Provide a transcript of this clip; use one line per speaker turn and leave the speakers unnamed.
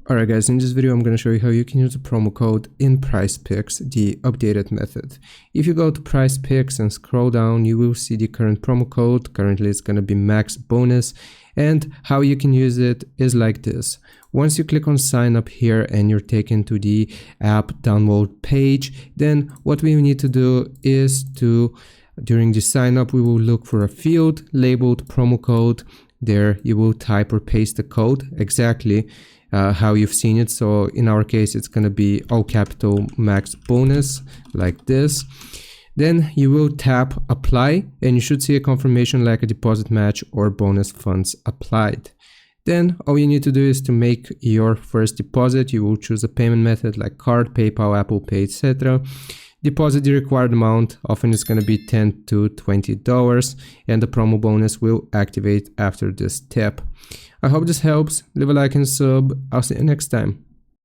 Alright guys, in this video I'm going to show you how you can use a promo code in Prizepicks, the updated method. If you go to Prizepicks and scroll down, you will see the current promo code. Currently it's going to be max bonus, and how you can use it is like this. Once you click on sign up here and you're taken to the app download page, then what we need to do is during the sign up we will look for a field labeled promo code. There you will type or paste the code exactly how you've seen it. So in our case it's going to be all capital max bonus like this. Then you will tap apply and you should see a confirmation like a deposit match or bonus funds applied. Then all you need to do is to make your first deposit. You will choose a payment method like card, PayPal, Apple Pay, etc. Deposit the required amount. Often it's going to be $10 to $20, and the promo bonus will activate after this tap. I hope this helps. Leave a like and sub. I'll see you next time.